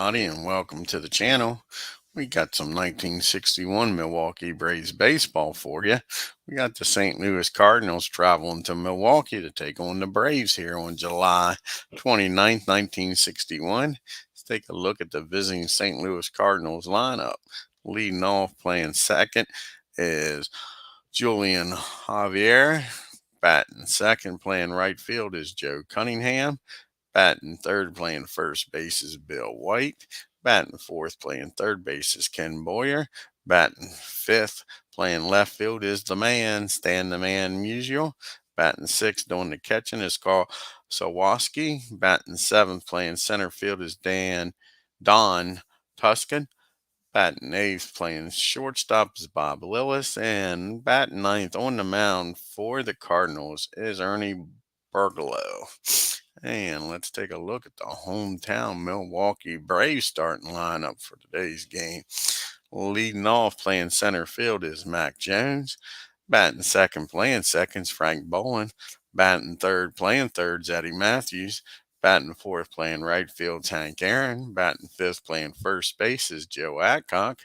everybody, and welcome to the channel. We got some 1961 Milwaukee Braves baseball for you. We got the St. Louis Cardinals traveling to Milwaukee to take on the Braves here on July 29th, 1961. Let's take a look at the visiting St. Louis Cardinals lineup. Leading off, playing second, is Julian Javier. Batting second, playing right field, is Joe Cunningham. Batting third, playing first base, is Bill White. Batting fourth, playing third base, is Ken Boyer. Batting fifth, playing left field, is the man, Stan the Man Musial. Batting sixth, doing the catching, is Carl Sawaski. Batting seventh, playing center field, is Don Tuscan. Batting eighth, playing shortstop, is Bob Lillis. And batting ninth on the mound for the Cardinals is Ernie BROGLIO. And let's take a look at the hometown Milwaukee Braves starting lineup for today's game. Leading off, playing center field, is Mac Jones. Batting second, playing second's Frank Bowen. Batting third, playing third's Eddie Matthews. Batting fourth, playing right field's Hank Aaron. Batting fifth, playing first base, is Joe Adcock.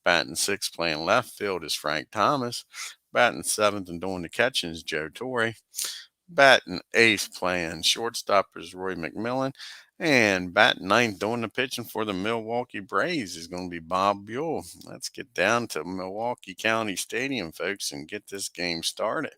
Batting sixth, playing left field, is Frank Thomas. Batting seventh and doing the catching is Joe Torre. Batting eighth, playing shortstop, is Roy McMillan. And batting ninth, doing the pitching for the Milwaukee Braves, is going to be Bob BUHL. Let's get down to Milwaukee County Stadium, folks, and get this game started.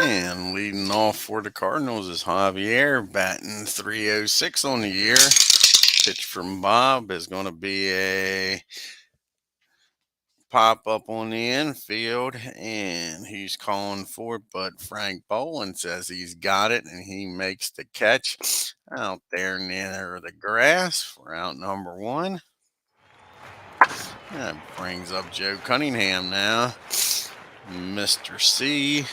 And leading off for the Cardinals is Javier, batting 306 on the year. Pitch from Bob is going to be a pop up on the infield, and he's calling for it, but Frank Bowen says he's got it, and he makes the catch out there near the grass for out number one. That brings up Joe Cunningham now. Mr. C,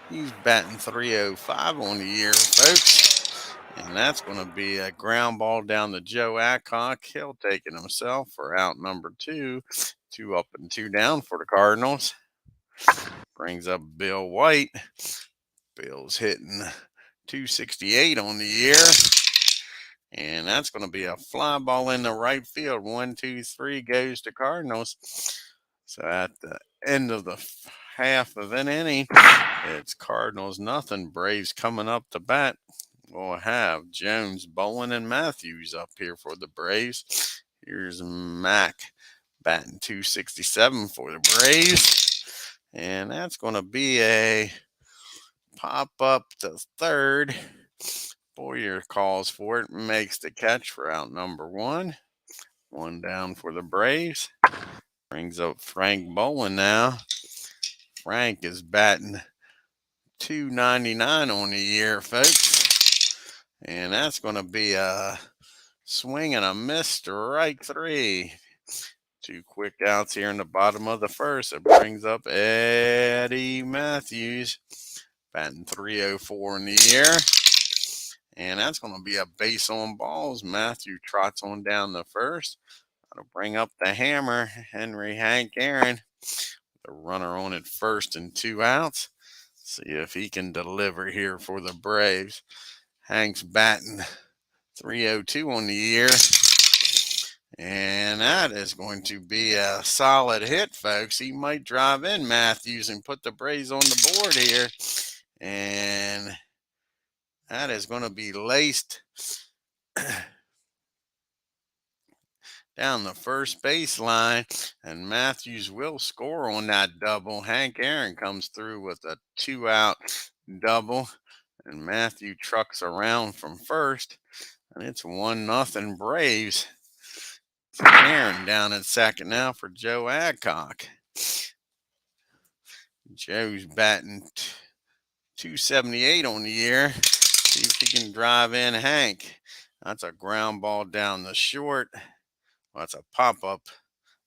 he's batting 305 on the year, folks. And that's going to be a ground ball down to Joe Adcock. He'll take it himself for out number two. 2 up and 2 down for the Cardinals. Brings up Bill White. Bill's hitting 268 on the year. And that's going to be a fly ball in the right field. 1, 2, 3 goes to Cardinals. So at the end of the half of an inning, it's Cardinals nothing. Braves coming up to bat. We'll have Jones, Bowen, and Matthews up here for the Braves. Here's Mac batting 267 for the Braves. And that's going to be a pop up to third. Boyer calls for it, makes the catch for out number one. 1 down for the Braves. Brings up Frank Bowen now. Frank is batting 299 on the year, folks. And that's going to be a swing and a miss, strike 3. 2 quick outs here in the bottom of the first. It brings up Eddie Matthews, batting 304 in the year. And that's going to be a base on balls. Matthew trots on down the first. That'll bring up the hammer, Hank Aaron. The runner on at first and 2 outs. See if he can deliver here for the Braves. Hank's batting 302 on the year. And that is going to be a solid hit, folks. He might drive in Matthews and put the Braves on the board here. And that is going to be laced down the first baseline, and Matthews will score on that double. Hank Aaron comes through with a 2-out double, and Matthew trucks around from first, and it's 1-0 Braves. Aaron down at second now for Joe Adcock. Joe's batting 278 on the year. See if he can drive in Hank. That's a ground ball down the short. Well, that's a pop-up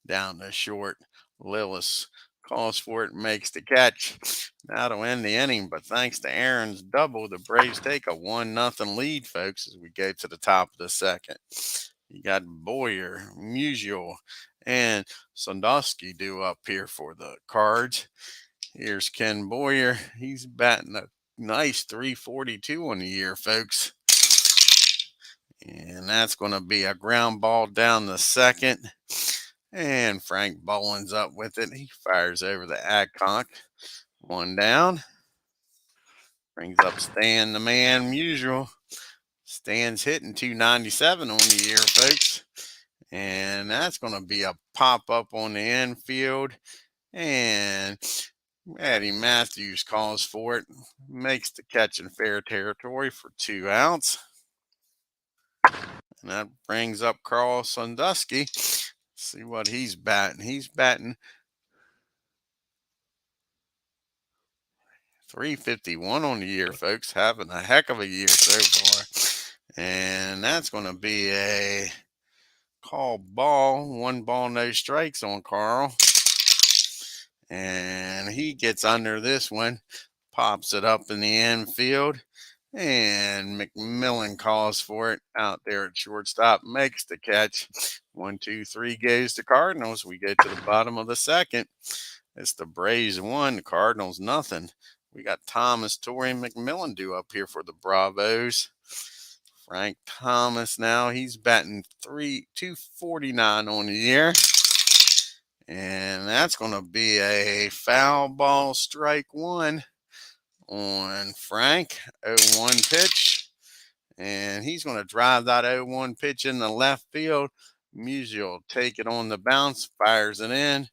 down the short. Lillis calls for it, makes the catch. That'll end the inning, but thanks to Aaron's double, the Braves take a 1-0 lead, folks, as we go to the top of the second. You got Boyer, Musial, and Sandusky due up here for the Cards. Here's Ken Boyer. He's batting a nice 342 on the year, folks. And that's going to be a ground ball down the second. And Frank Boland's up with it. He fires over the Adcock. One down. Brings up Stan the man, usual. Stan's hitting 297 on the year, folks. And that's going to be a pop up on the infield. And Eddie Matthews calls for it. Makes the catch in fair territory for 2 outs. And that brings up Carl Sandusky. See what he's batting. He's batting 351 on the year, folks. Having a heck of a year so far. And that's going to be a call ball. 1 ball, no strikes on Carl. And he gets under this one. Pops it up in the infield. And McMillan calls for it out there at shortstop. Makes the catch. 1, 2, 3 goes to Cardinals. We get to the bottom of the second. It's the Braves 1, the Cardinals nothing. We got Thomas, Torrey, and McMillan due up here for the Bravos. Frank Thomas now, he's batting 249 on the year. And that's going to be a foul ball, strike 1 on Frank. 0-1 pitch. And he's going to drive that 0-1 pitch in the left field. Musial take it on the bounce, fires it in.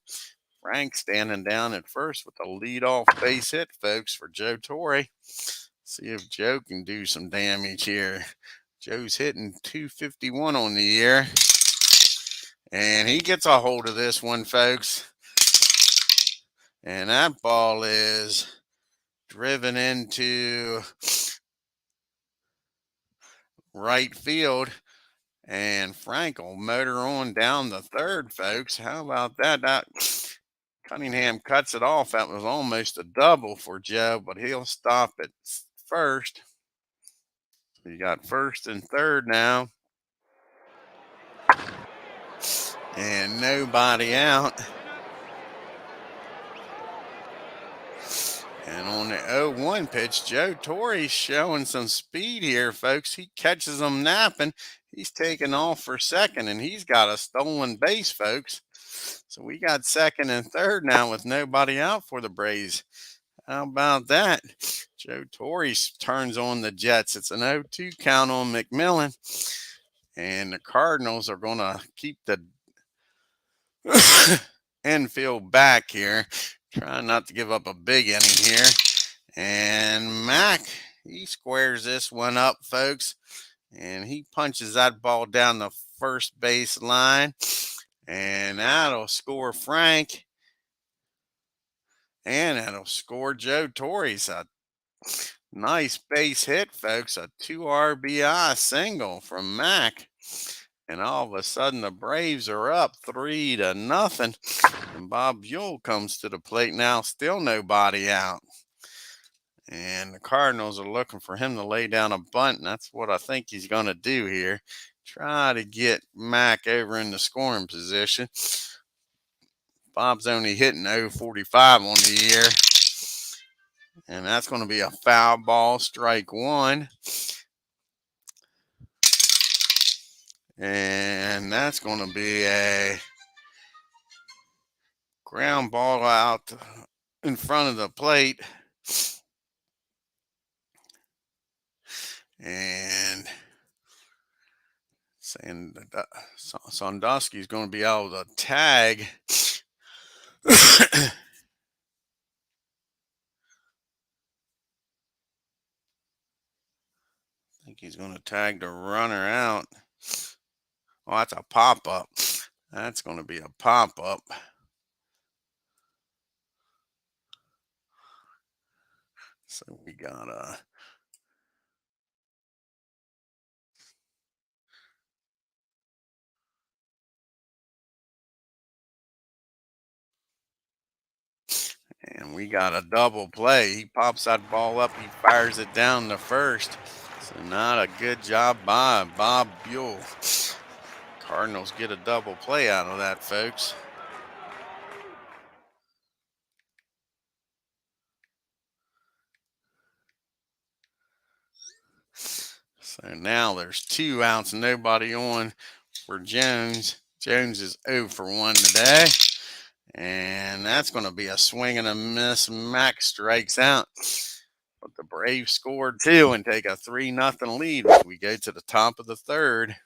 Frank standing down at first with a leadoff base hit, folks, for Joe Torre. See if Joe can do some damage here. Joe's hitting 251 on the year. And he gets a hold of this one, folks. And that ball is driven into right field. And Frank will motor on down the third, folks. How about that? Cunningham cuts it off. That was almost a double for Joe, but he'll stop at first. You got first and third now. And nobody out. And on the 0-1 pitch, Joe Torre's showing some speed here, folks. He catches them napping. He's taking off for second, and he's got a stolen base, folks. So we got second and third now with nobody out for the Braves. How about that? Joe Torre turns on the Jets. It's an 0-2 count on McMillan. And the Cardinals are going to keep the infield back here. Trying not to give up a big inning here. And Mac, he squares this one up, folks. And he punches that ball down the first base line. And that'll score Frank. And that'll score Joe Torre's a nice base hit, folks. A 2 RBI single from Mac. And all of a sudden, the Braves are up 3-0. And Bob BUHL comes to the plate now, still nobody out. And the Cardinals are looking for him to lay down a bunt. And that's what I think he's going to do here. Try to get Mac over in the scoring position. Bob's only hitting 0.45 on the year. And that's going to be a foul ball, strike 1. And that's going to be a ground ball out in front of the plate. And saying that Sandusky is going to be able to tag. I think he's going to tag the runner out. Oh, that's a pop-up. That's going to be a pop-up. So we got a And we got a double play. He pops that ball up. He fires it down to first. So not a good job by BUHL. Cardinals get a double play out of that, folks. So now there's 2 outs, nobody on for Jones. Jones is 0 for 1 today. And that's going to be a swing and a miss. Max strikes out. But the Braves scored 2 and take a 3-0 lead as we go to the top of the third.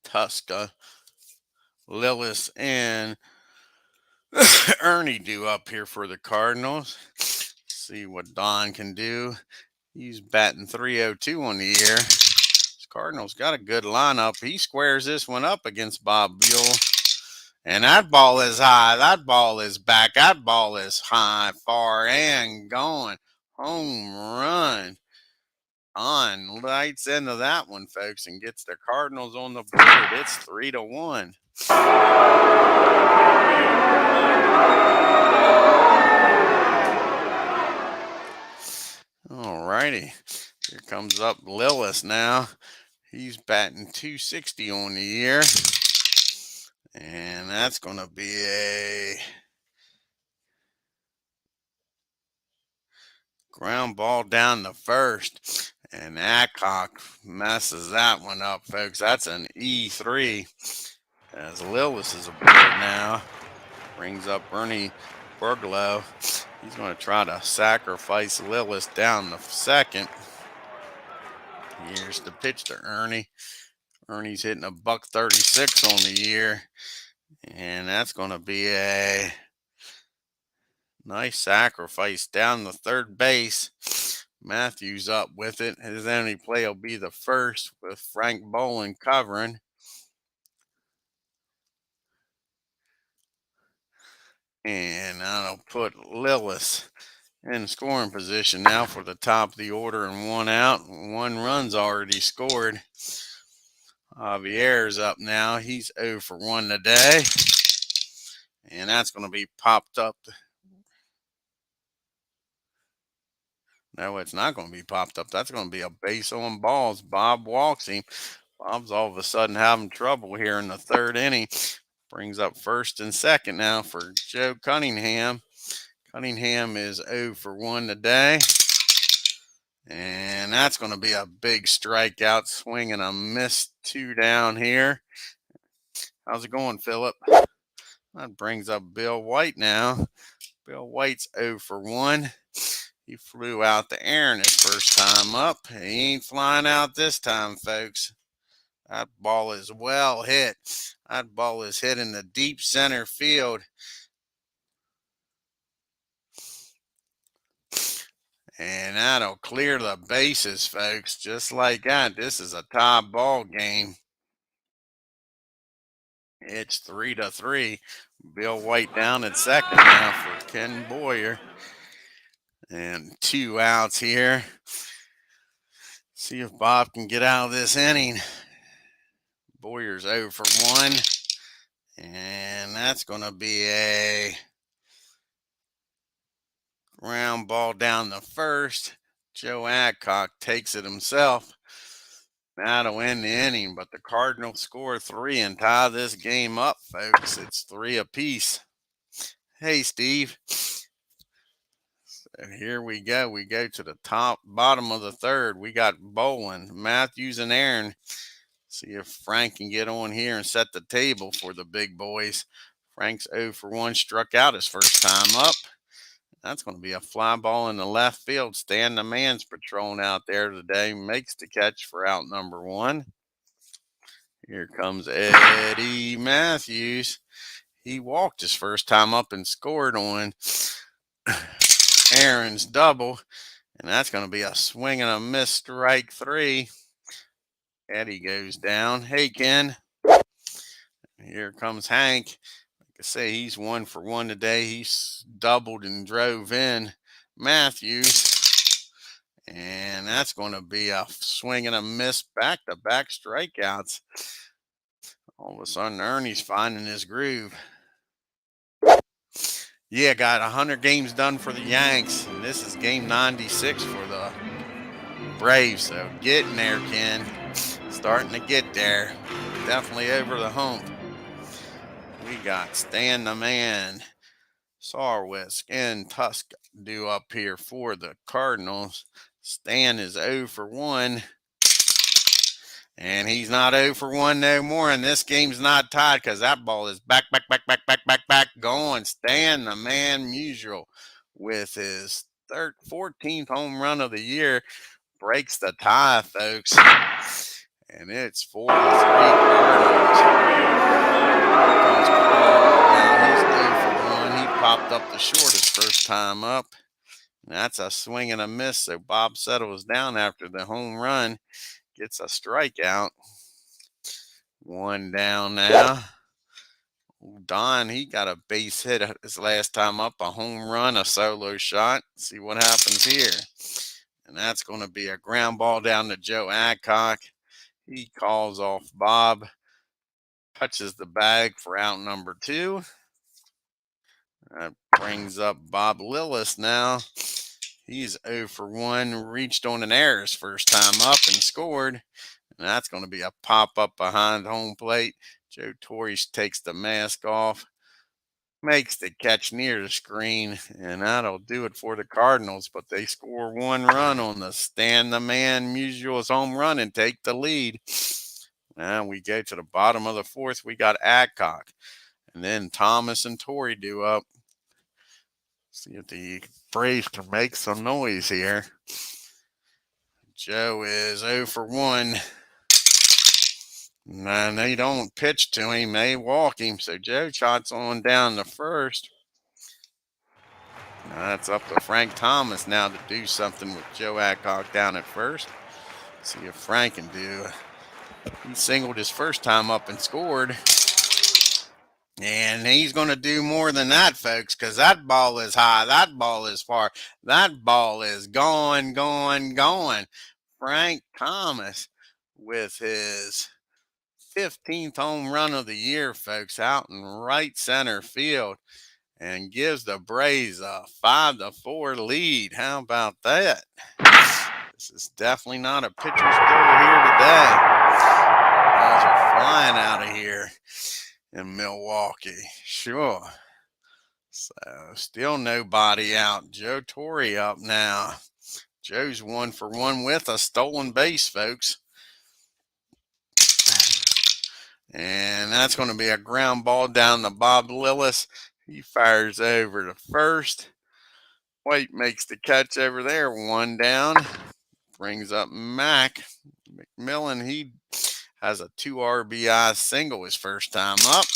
Tuska, Lillis, and Ernie do up here for the Cardinals. See what Don can do. He's batting .302 on the year. Cardinals got a good lineup. He squares this one up against BUHL. And that ball is high. That ball is back. That ball is high, far, and going. Home run. On lights into that one, folks, and gets the Cardinals on the board. It's 3-1. All righty. Here comes up Lillis now. He's batting .260 on the year. And that's going to be a ground ball down the first. And Adcock messes that one up, folks. That's an E3. As Lillis is aboard now. Brings up BROGLIO. He's going to try to sacrifice Lillis down the second. Here's the pitch to Ernie. Ernie's hitting a $136 on the year. And that's going to be a nice sacrifice down the third base. Matthews up with it. His only play will be the first with Frank Bolin covering. And that'll put Lillis in scoring position now for the top of the order and 1 out. 1 run's already scored. Javier's up now. He's 0 for 1 today. And that's going to be popped up. No, it's not going to be popped up. That's going to be a base on balls. Bob walks him. Bob's all of a sudden having trouble here in the third inning. Brings up first and second now for Joe Cunningham. Cunningham is 0 for 1 today. And that's going to be a big strikeout. Swing and a miss. 2 down here. How's it going, Philip? That brings up Bill White now. Bill White's 0 for 1. He flew out to Aaron his first time up. He ain't flying out this time, folks. That ball is well hit. That ball is hit in the deep center field. And that'll clear the bases, folks. Just like that. This is a tie ball game. It's 3-3. Bill White down at second now for Ken Boyer. And 2 outs here. See if Bob can get out of this inning. Boyer's 0 for 1. And that's going to be a ground ball down the first. Joe Adcock takes it himself. That'll end the inning, but the Cardinals score 3 and tie this game up, folks. It's 3 apiece. Hey, Steve. So here we go. We go to the bottom of the third. We got Bolin, Matthews, and Aaron. See if Frank can get on here and set the table for the big boys. Frank's 0 for 1, struck out his first time up. That's going to be a fly ball in the left field. Stan the man's patrolling out there today. Makes the catch for out number 1. Here comes Eddie Matthews. He walked his first time up and scored on Aaron's double. And that's going to be a swing and a miss, strike 3. Eddie goes down. Hey, Ken. Here comes Hank. Like I say, he's 1 for 1 today. He's doubled and drove in Matthews. And that's going to be a swing and a miss, back-to-back strikeouts. All of a sudden, Ernie's finding his groove. Yeah, got 100 games done for the Yanks, and this is game 96 for the Braves. So getting there, Ken. Starting to get there. Definitely over the hump. We got Stan the Man, Sarwisk, and Tusk due up here for the Cardinals. Stan is 0 for 1. And he's not 0 for 1 no more. And this game's not tied because that ball is back, going. Stan the Man Musial with his 14th home run of the year breaks the tie, folks. And it's 4-3 Cardinals. Comes Carl. Now he's 0 for 1. He popped up the short his first time up. And that's a swing and a miss. So Bob settles down after the home run. Gets a strikeout. One down now. Don, he got a base hit his last time up, a home run, a solo shot. See what happens here. And that's going to be a ground ball down to Joe Adcock. He calls off Bob, touches the bag for out number 2. That brings up Bob Lillis now. He's 0 for 1, reached on an error his first time up and scored. And that's going to be a pop-up behind home plate. Joe Torre takes the mask off, makes the catch near the screen, and that'll do it for the Cardinals. But they score 1 run on the Stan the Man Musial's home run and take the lead. Now we go to the bottom of the 4th. We got Adcock. And then Thomas and Torre do up. See if the Braves can make some noise here. Joe is 0 for 1. And they don't pitch to him. They walk him. So Joe shots on down to first. Now that's up to Frank Thomas now to do something with Joe Adcock down at first. See if Frank can do. He singled his first time up and scored. And he's going to do more than that, folks, because that ball is high. That ball is far. That ball is going. Frank Thomas with his 15th home run of the year, folks, out in right center field, and gives the Braves a 5-4 lead. How about that? This is definitely not a pitcher's duel here today. Balls are flying out of here in Milwaukee. Sure. So still nobody out. Joe Torre up now. Joe's 1 for 1 with a stolen base, folks. And that's going to be a ground ball down to Bob Lillis. He fires over to first. White makes the catch over there. 1 down. Brings up Mac. McMillan, he has a 2 RBI single his first time up.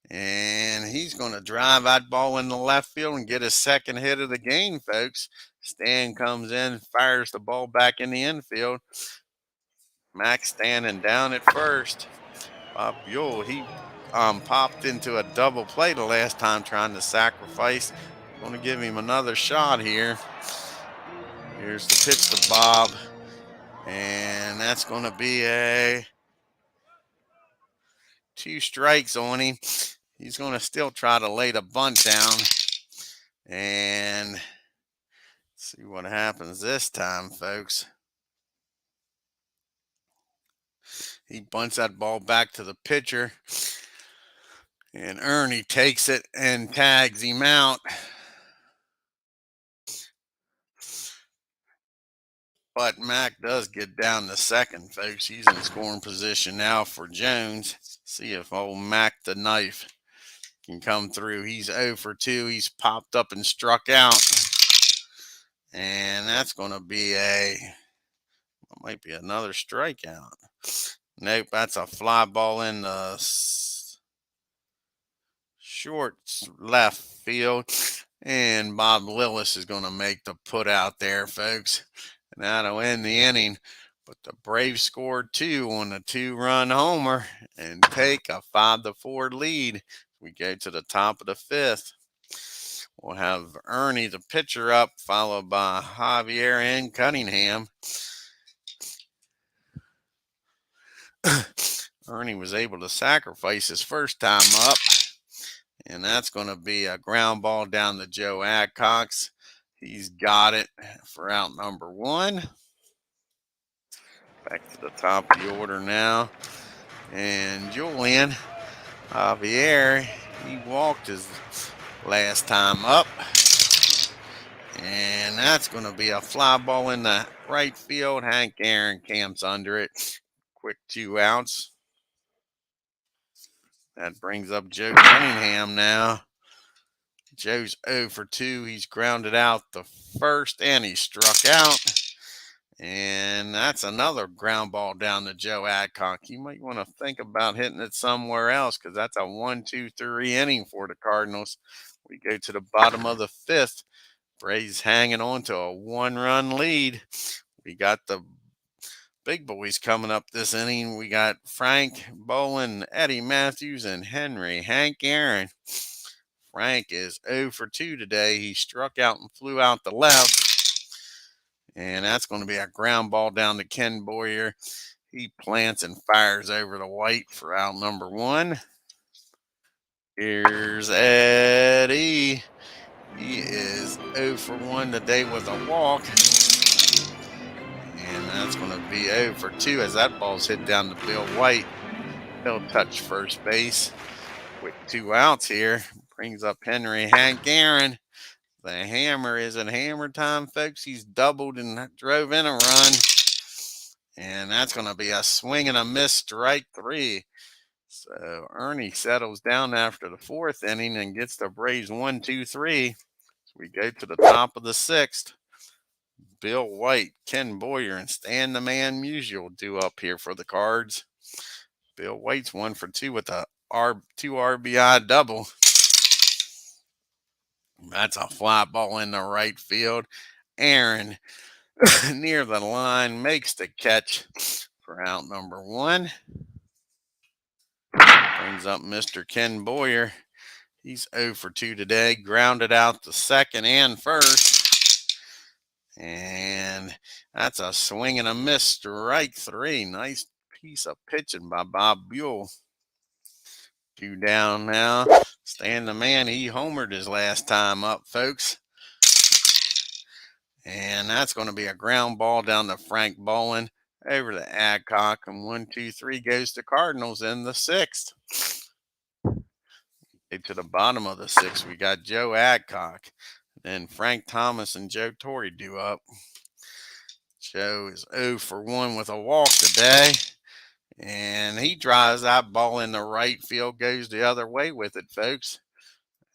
And he's going to drive that ball in the left field and get his second hit of the game, folks. Stan comes in, fires the ball back in the infield. Mac standing down at first. BUHL, he popped into a double play the last time trying to sacrifice. Going to give him another shot here. Here's the pitch to Bob. And that's going to be a 2 strikes on him. He's going to still try to lay the bunt down. And see what happens this time, folks. He bunts that ball back to the pitcher. And Ernie takes it and tags him out. But Mac does get down to second, folks. He's in scoring position now for Jones. See if old Mac the Knife can come through. He's 0 for 2. He's popped up and struck out. And that's going to be might be another strikeout. Nope, that's a fly ball in the short left field. And Bob Lillis is going to make the put out there, folks. And that'll end the inning. But the Braves scored 2 on the 2-run homer and take a 5-4 lead. We go to the top of the 5th. We'll have Ernie, the pitcher, up, followed by Javier and Cunningham. Ernie was able to sacrifice his first time up And that's going to be a ground ball down to Joe Adcox. He's got it for out number 1. Back to the top of the order now. And Julian Javier, he walked his last time up. And that's going to be a fly ball in the right field. Hank Aaron camps under it. Quick 2 outs. That brings up Joe Cunningham now. Joe's 0 for 2. He's grounded out the first and he struck out. And that's another ground ball down to Joe Adcock. You might want to think about hitting it somewhere else because that's a 1-2-3 inning for the Cardinals. We go to the bottom of the 5th. Braves hanging on to a 1-run lead. We got the big boys coming up this inning. We got Frank Bolin, Eddie Matthews, and Hank Aaron. Frank is 0 for 2 today. He struck out and flew out the left. And that's going to be a ground ball down to Ken Boyer. He plants and fires over the white for out number 1. Here's Eddie. He is 0 for 1 today with a walk. And that's going to be 0 for 2 as that ball's hit down to Bill White. He'll touch first base. Quick 2 outs here. Brings up Hank Aaron. The hammer isn't hammer time, folks. He's doubled and drove in a run. And that's going to be a swing and a miss, strike 3. So Ernie settles down after the 4th inning and gets the Braves 1-2-3. So we go to the top of the 6th. Bill White, Ken Boyer, and Stan the Man Musial due up here for the Cards. Bill White's 1 for 2 with a 2 RBI double. That's a fly ball in the right field. Aaron, near the line, makes the catch for out number 1. Brings up Mr. Ken Boyer. He's 0 for 2 today. Grounded out the 2nd and 1st. And that's a swing and a miss, strike 3. Nice piece of pitching by Bob BUHL. 2 down now. Stan the Man, he homered his last time up, folks. And that's going to be a ground ball down to Frank Bolin over to Adcock. And 1-2-3 goes to Cardinals in the 6th. To the bottom of the 6th, we got Joe Adcock. Then Frank Thomas and Joe Torre due up. Joe is 0 for 1 with a walk today. And he drives that ball in the right field, goes the other way with it, folks.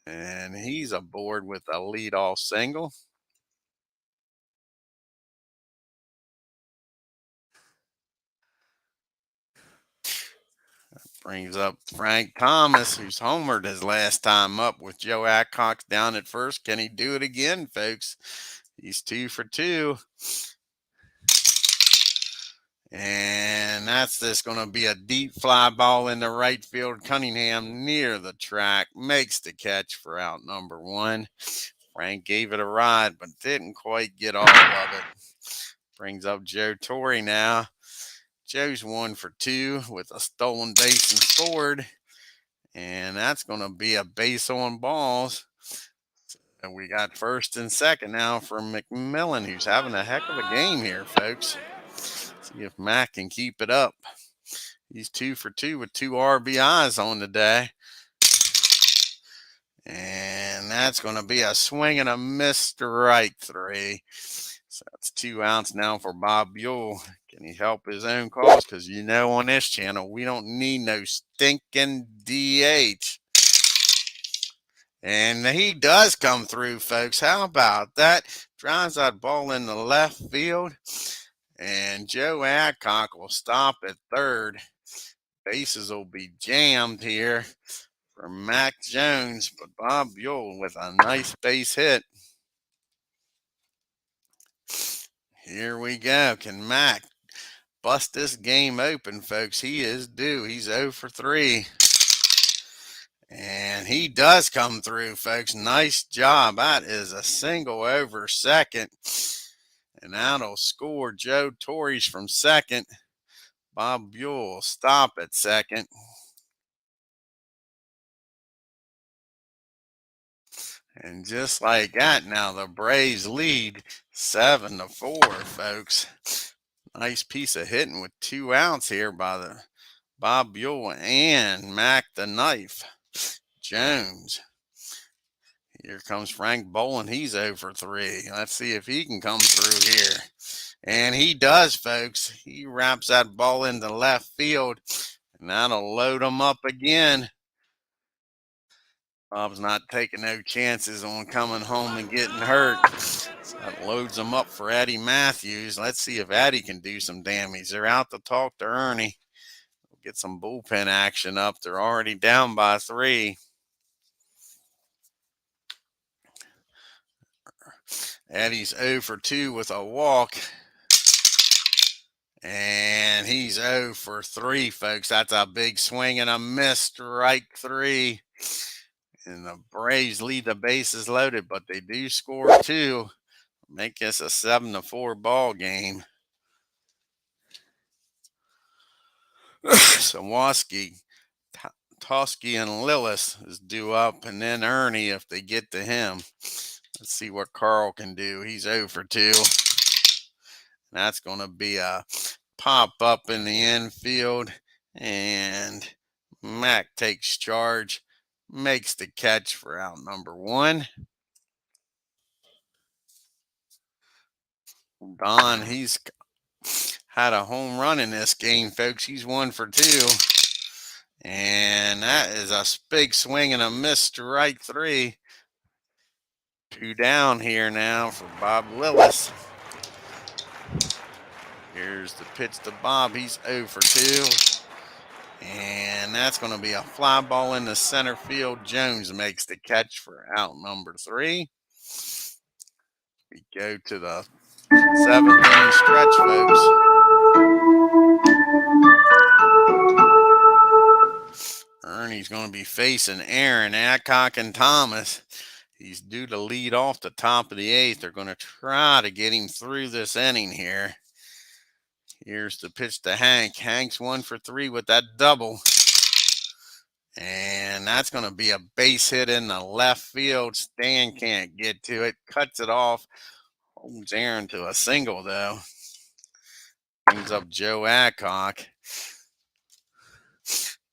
And he's aboard with a leadoff single. Brings up Frank Thomas, who's homered his last time up with Joe Adcock down at first. Can he do it again, folks? He's 2 for 2. And that's just going to be a deep fly ball in the right field. Cunningham near the track makes the catch for out number 1. Frank gave it a ride, but didn't quite get all of it. Brings up Joe Torre now. Joe's 1 for 2 with a stolen base and scored. And that's going to be a base on balls. And we got 1st and 2nd now for McMillan, who's having a heck of a game here, folks. See if Mac can keep it up. He's 2 for 2 with 2 RBIs on the day. And that's going to be a swing and a miss, strike 3. So that's 2 outs now for Bob BUHL. Can he help his own cause? Because you know on this channel, we don't need no stinking DH. And he does come through, folks. How about that? Drives that ball in the left field. And Joe Adcock will stop at 3rd. Bases will be jammed here for Mac Jones. But Bob BUHL with a nice base hit. Here we go. Can Mac bust this game open, folks? He is due. He's 0 for 3. And he does come through, folks. Nice job. That is a single over 2nd. And that'll score Joe Torres from 2nd. Bob BUHL will stop at 2nd. And just like that, now the Braves lead 7-4, folks. Nice piece of hitting with 2 outs here by the BUHL and Mac the Knife Jones. Here comes Frank Boland. He's over 3. Let's see if he can come through here. And he does, folks. He wraps that ball into left field, and that'll load him up again. Bob's not taking no chances on coming home and getting hurt. So that loads him up for Eddie Matthews. Let's see if Eddie can do some damage. They're out to talk to Ernie. We'll get some bullpen action up. They're already down by 3. Eddie's 0 for 2 with a walk. And he's 0 for 3, folks. That's a big swing and a miss. Strike 3. And the Braves lead the bases loaded, but they do score 2. Make this a 7-4 ball game. Sawaski, Tosky, and Lillis is due up, and then Ernie if they get to him. Let's see what Carl can do. He's 0 for 2. That's going to be a pop up in the infield, and Mac takes charge, makes the catch for out number 1. Don, he's had a home run in this game, folks. He's 1 for 2. And that is a big swing and a miss. Strike 3. 2 down here now for Bob Willis. Here's the pitch to Bob. He's 0 for 2. And that's going to be a fly ball in the center field. Jones makes the catch for out number 3. We go to the 7th inning stretch, folks. Ernie's going to be facing Aaron, Adcock, and Thomas. He's due to lead off the top of the 8th. They're going to try to get him through this inning here. Here's the pitch to Hank. Hank's 1 for 3 with that double. And that's going to be a base hit in the left field. Stan can't get to it. Cuts it off. Holds Aaron to a single, though. Brings up Joe Adcock.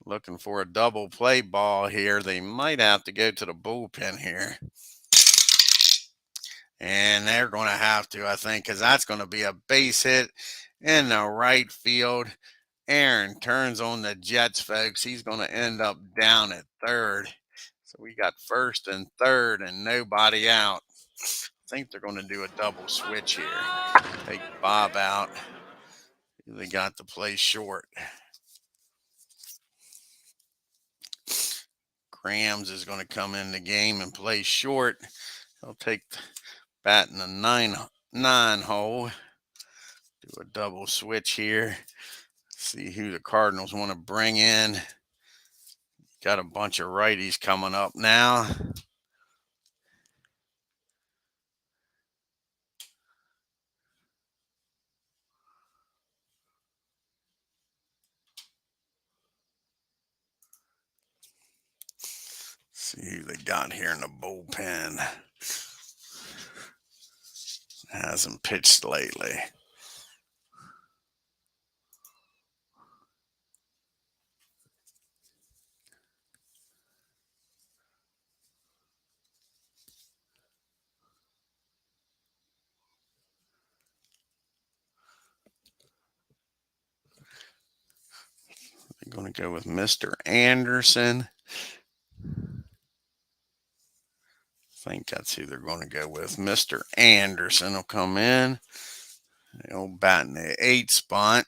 Looking for a double play ball here. They might have to go to the bullpen here. And they're going to have to, I think, because that's going to be a base hit in the right field. Aaron turns on the Jets, folks. He's going to end up down at 3rd. So we got 1st and 3rd and nobody out. I think they're going to do a double switch here. Take Bob out. They got to play short. Grams is going to come in the game and play short. He'll take the bat in the 9 hole. Do a double switch here. See who the Cardinals want to bring in. Got a bunch of righties coming up now. See who they got here in the bullpen. Hasn't pitched lately. They're going to go with Mr. Anderson. I think that's who they're going to go with. Mr. Anderson will come in. He'll bat in the 8 spot.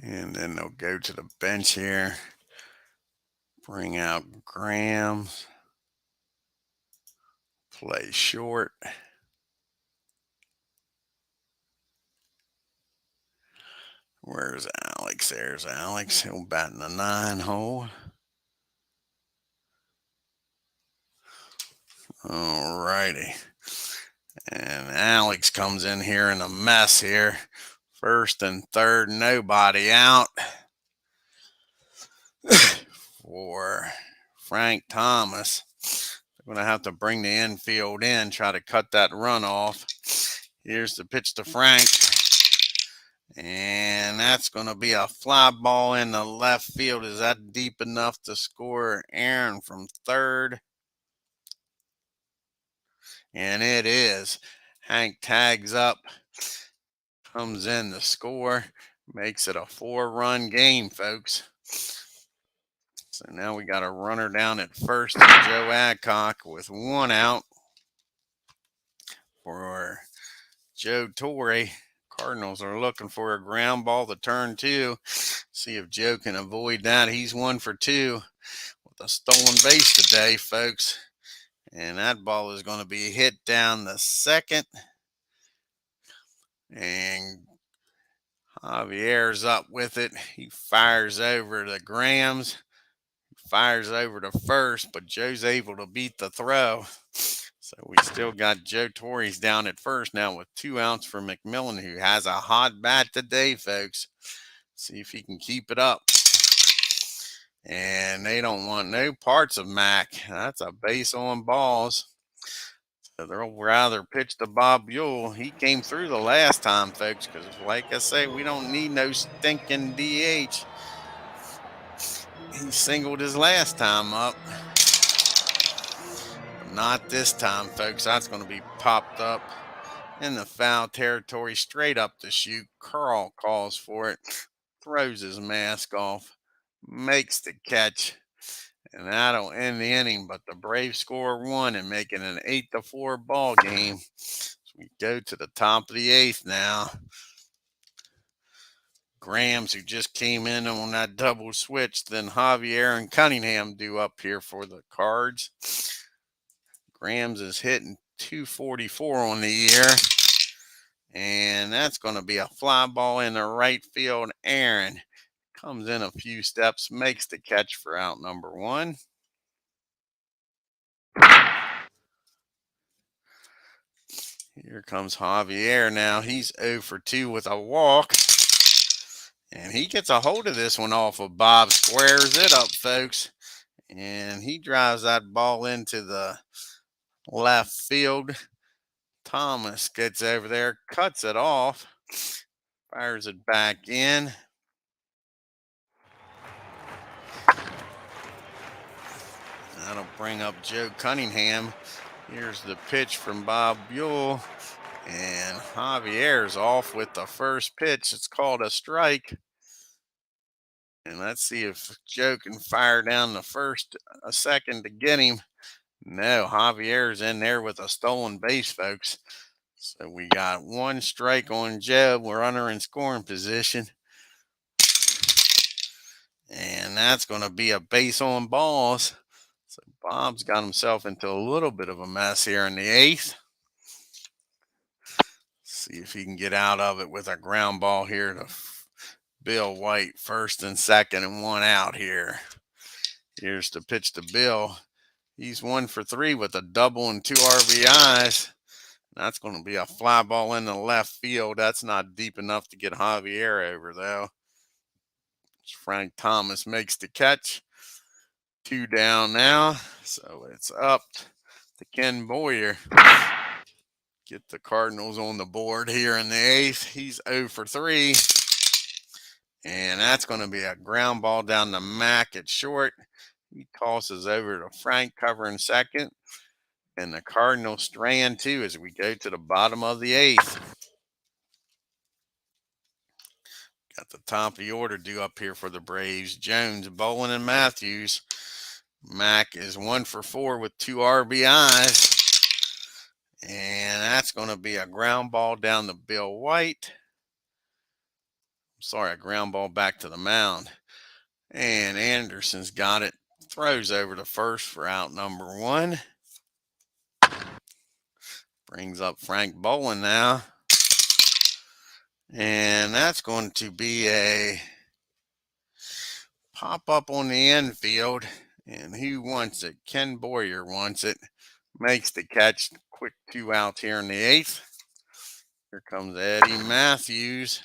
And then they'll go to the bench here. Bring out Grams. Play short. Where's Alex? There's Alex. He'll bat in the 9 hole. All righty. And Alex Briggs comes in here in a mess here. First and third, nobody out for Frank Thomas. They're going to have to bring the infield in, try to cut that run off. Here's the pitch to Frank. And that's going to be a fly ball in the left field. Is that deep enough to score ERINE from third? And it is. Hank tags up, comes in to score, makes it a 4-run game, folks. So now we got a runner down at first, Joe Adcock with 1 out for Joe Torre. Cardinals are looking for a ground ball to turn 2. See if Joe can avoid that. He's 1 for 2 with a stolen base today, folks. And that ball is going to be hit down the second. And Javier's up with it. He fires over to Grams. Fires over to first, but Joe's able to beat the throw. So we still got Joe Torres down at first now with 2 outs for McMillan, who has a hot bat today, folks. See if he can keep it up. And they don't want no parts of Mac. That's a base on balls. So they'll rather pitch to BUHL. He came through the last time, folks, because like I say, we don't need no stinking DH. He singled his last time up. But not this time, folks. That's going to be popped up in the foul territory, straight up the chute. Carl calls for it, throws his mask off, makes the catch, and that'll end the inning. But the Braves score 1 and make it an 8-4 ball game. So we go to the top of the 8th now. Grams, who just came in on that double switch, then Javier and Cunningham do up here for the Cards. Grams is hitting 244 on the year. And that's going to be a fly ball in the right field. ERINE comes in a few steps, makes the catch for out number 1. Here comes Javier now. He's 0 for 2 with a walk. And he gets a hold of this one off of Bob. Squares it up, folks. And he drives that ball into the left field. Thomas gets over there, cuts it off, fires it back in. That'll bring up Joe Cunningham. Here's the pitch from BUHL. And Javier's off with the first pitch. It's called a strike. And let's see if Joe can fire down the first, a second to get him. No, Javier's in there with a stolen base, folks. So we got 1 strike on Joe. We're runner in scoring position. And that's going to be a base on balls. So Bob's got himself into a little bit of a mess here in the 8th. See if he can get out of it with a ground ball here to Bill White, first and second, and 1 out here. Here's the pitch to Bill. He's 1 for 3 with a double and 2 RBIs. That's going to be a fly ball in the left field. That's not deep enough to get Javier over, though. Frank Thomas makes the catch. 2 down now. So it's up to Ken Boyer. Get the Cardinals on the board here in the 8th. He's 0 for 3. And that's going to be a ground ball down to Mac at short. He tosses over to Frank covering second. And the Cardinals strand 2 as we go to the bottom of the 8th. Got the top of the order due up here for the Braves. Jones, Bolin, and Matthews. Mac is 1 for 4 with 2 RBIs. And that's going to be a ground ball down to Bill White. Sorry, a ground ball back to the mound. And Anderson's got it. Throws over to first for out number 1. Brings up Frank Bolin now. And that's going to be a pop up on the infield. And who wants it? Ken Boyer wants it. Makes the catch. Quick 2 outs here in the 8th. Here comes Eddie Matthews.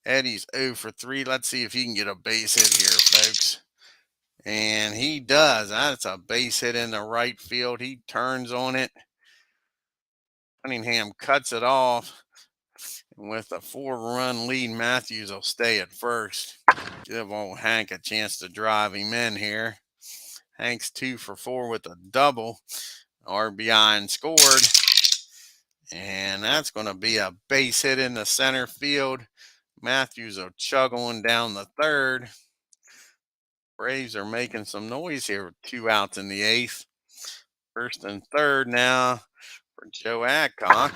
Eddie's 0 for 3. Let's see if he can get a base hit here, folks. And he does. That's a base hit in the right field. He turns on it. Cunningham cuts it off. And with a 4-run lead, Matthews will stay at first. Give old Hank a chance to drive him in here. Hank's 2 for 4 with a double. RBI and scored. And that's going to be a base hit in the center field. Matthews will chug on down the third. Braves are making some noise here with 2 outs in the 8th. First and third now for Joe Adcock.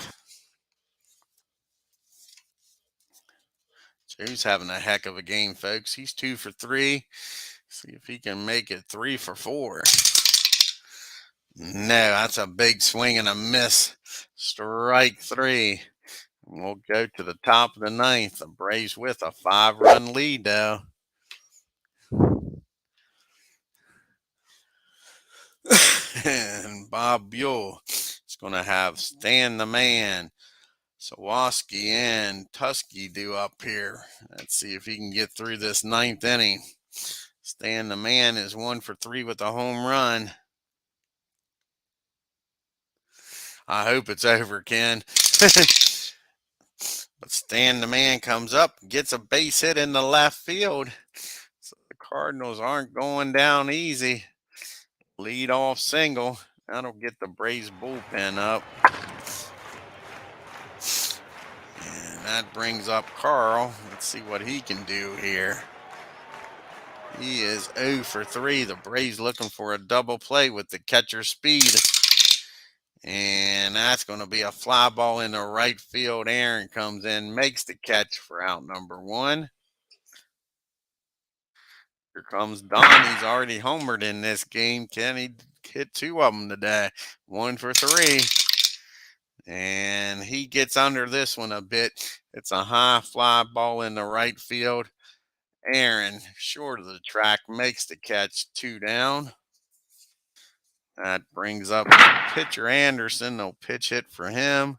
Joe's having a heck of a game, folks. He's 2 for 3. See if he can make it 3 for 4. No, that's a big swing and a miss. Strike 3. We'll go to the top of the 9th. The Braves with a 5-run lead, though. And BUHL is going to have Stan the Man, Sawaski, and Tusky do up here. Let's see if he can get through this 9th inning. Stan the Man is 1 for 3 with a home run. I hope it's over, Ken. But Stan the Man comes up, gets a base hit in the left field. So the Cardinals aren't going down easy. Lead off single. That'll get the Braves bullpen up. And that brings up Carl. Let's see what he can do here. He is 0 for 3. The Braves looking for a double play with the catcher speed. And that's going to be a fly ball in the right field. Aaron comes in, makes the catch for out number 1. Here comes Don. He's already homered in this game. Kenny hit 2 of them today. 1 for 3. And he gets under this one a bit. It's a high fly ball in the right field. Aaron, short of the track, makes the catch. 2 down. That brings up pitcher Anderson. No pitch hit for him.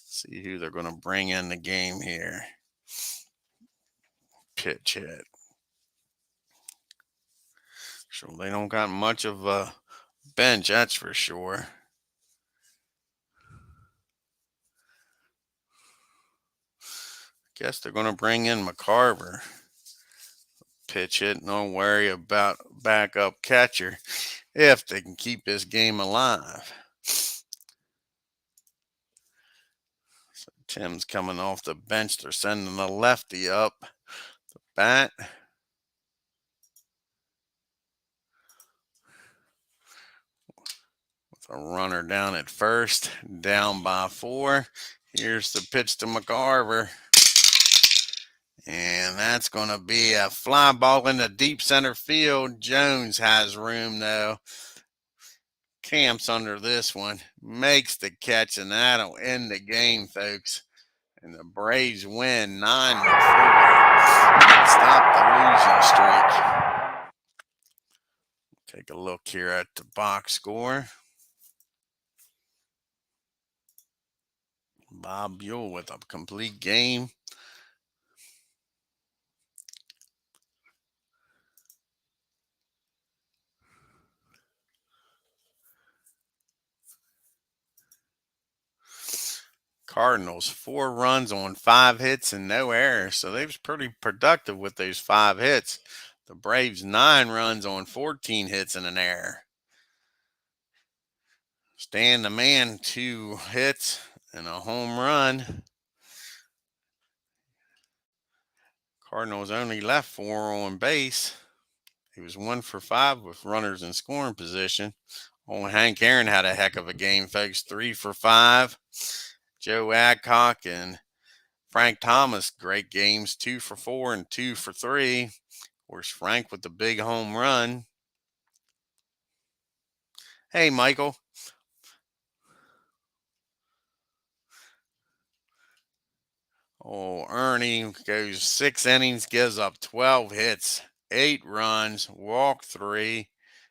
See who they're going to bring in the game here. Pitch hit. So they don't got much of a bench, that's for sure. Guess they're going to bring in McCarver. Pitch hit. Don't worry about backup catcher if they can keep this game alive. So Tim's coming off the bench. They're sending the lefty up the bat. With a runner down at first, down by 4. Here's the pitch to McCarver. And that's going to be a fly ball in the deep center field. Jones has room, though. Camps under this one. Makes the catch, and that'll end the game, folks. And the Braves win 9-4. Stop the losing streak. Take a look here at the box score. BUHL with a complete game. Cardinals 4 runs on 5 hits and no errors. So they was pretty productive with those 5 hits. The Braves 9 runs on 14 hits and an error. Stan the Man 2 hits and a home run. Cardinals only left 4 on base. He was 1 for 5 with runners in scoring position. Old Hank Aaron had a heck of a game, folks. 3 for 5. Joe Adcock and Frank Thomas, great games. 2 for 4 and 2 for 3. Of course, Frank with the big home run. Hey, Michael. Oh, Ernie goes 6 innings, gives up 12 hits, 8 runs, walked 3,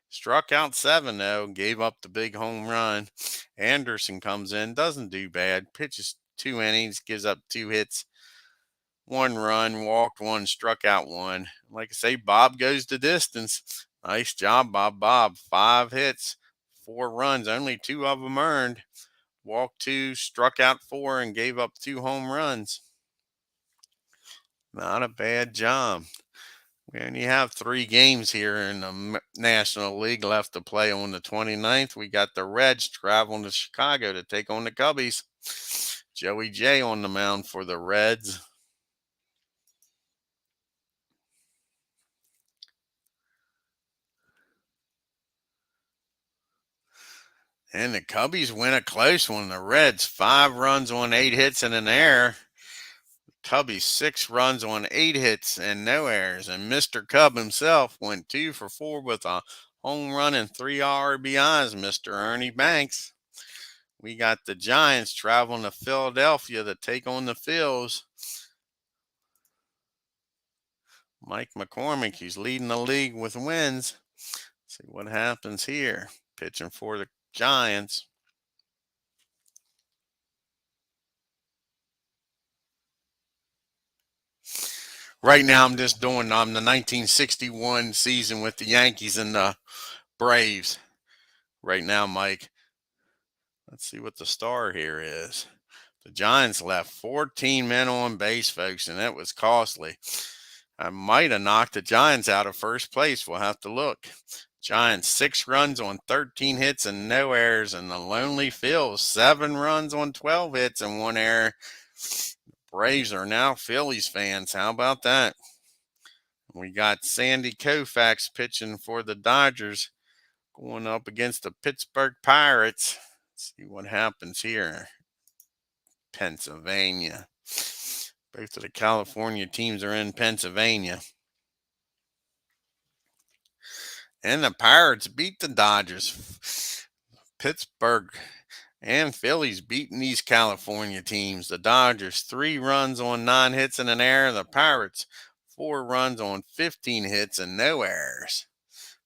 struck out 7, though, gave up the big home run. Anderson comes in, doesn't do bad, pitches 2 innings, gives up 2 hits, 1 run, walked 1, struck out 1. Like I say, Bob goes the distance. Nice job, Bob. 5 hits, 4 runs, only 2 of them earned. Walked 2, struck out 4, and gave up 2 home runs. Not a bad job. We only have 3 games here in the National League left to play on the 29th. We got the Reds traveling to Chicago to take on the Cubbies. Joey J on the mound for the Reds. And the Cubbies win a close one. The Reds, 5 runs on 8 hits and an error. Cubbies, 6 runs on 8 hits and no errors. And Mr. Cub himself went 2 for 4 with a home run and 3 RBIs, Mr. Ernie Banks. We got the Giants traveling to Philadelphia to take on the Phils. Mike McCormick, he's leading the league with wins. See what happens here. Pitching for the Giants. Right now, I'm just doing the 1961 season with the Yankees and the Braves. Right now, Mike. Let's see what the star here is. The Giants left 14 men on base, folks, and that was costly. I might have knocked the Giants out of first place. We'll have to look. Giants, 6 runs on 13 hits and no errors. And the lonely Phils, 7 runs on 12 hits and 1 error. Braves are now Phillies fans. How about that? We got Sandy Koufax pitching for the Dodgers, going up against the Pittsburgh Pirates. Let's see what happens here. Pennsylvania. Both of the California teams are in Pennsylvania. And the Pirates beat the Dodgers. Pittsburgh and Phillies beating these California teams. The Dodgers, 3 runs on 9 hits and an error. The Pirates, 4 runs on 15 hits and no errors.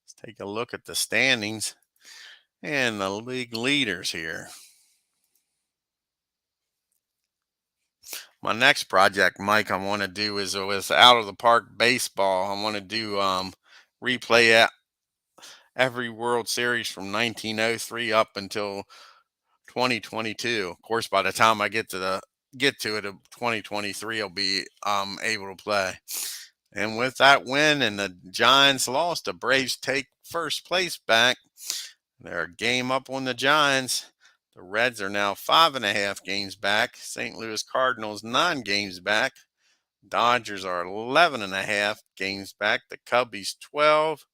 Let's take a look at the standings and the league leaders here. My next project, Mike, I want to do is with Out of the Park Baseball. I want to do replay every World Series from 1903 up until 2022. Of course, by the time I get to it, 2023 will be able to play. And with that win and the Giants loss, the Braves take first place back. They're a game up on the Giants. The Reds are now 5.5 games back. St. Louis Cardinals 9 games back. Dodgers are 11.5 games back. The Cubbies 12.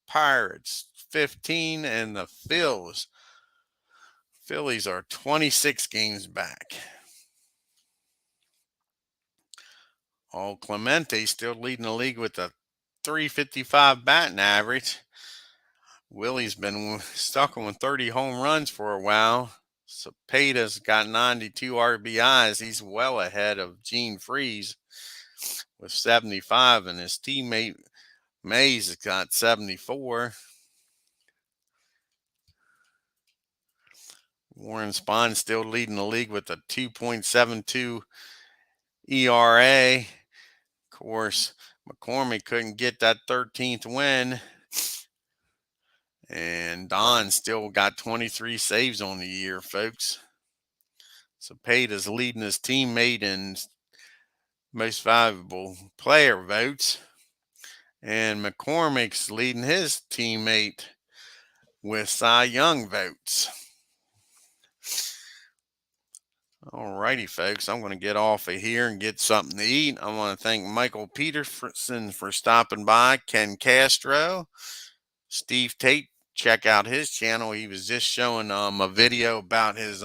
Pirates 15. And the Phillies are 26 games back. Oh, Clemente still leading the league with a .355 batting average. Willie's been stuck on 30 home runs for a while. Cepeda's got 92 RBIs. He's well ahead of Gene Freeze with 75, and his teammate Mays has got 74. Warren Spahn still leading the league with a 2.72 ERA. Of course, McCormick couldn't get that 13th win. And Don still got 23 saves on the year, folks. Cepeda's leading his teammate in most valuable player votes. And McCormick's leading his teammate with Cy Young votes. All righty, folks. I'm going to get off of here and get something to eat. I want to thank Michael Peterson for stopping by, Ken Castro, Steve Tate. Check out his channel. He was just showing a video about his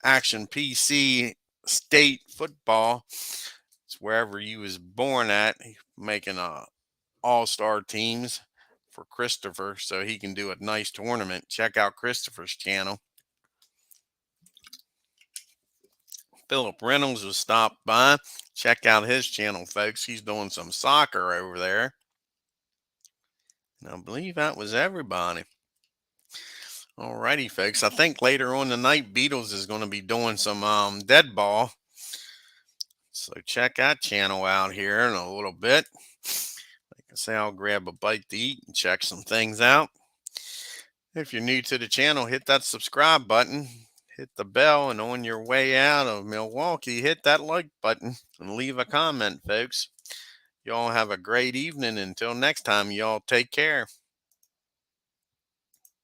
Action PC state football. It's wherever he was born at, making all-star teams for Christopher so he can do a nice tournament. Check out Christopher's channel. Philip Reynolds was stopped by. Check out his channel, folks. He's doing some soccer over there. And I believe that was everybody. Alrighty, folks. I think later on tonight, Beatles is going to be doing some dead ball. So check that channel out here in a little bit. Like I say, I'll grab a bite to eat and check some things out. If you're new to the channel, hit that subscribe button, hit the bell, and on your way out of Milwaukee, hit that like button and leave a comment, folks. Y'all have a great evening. Until next time, y'all take care.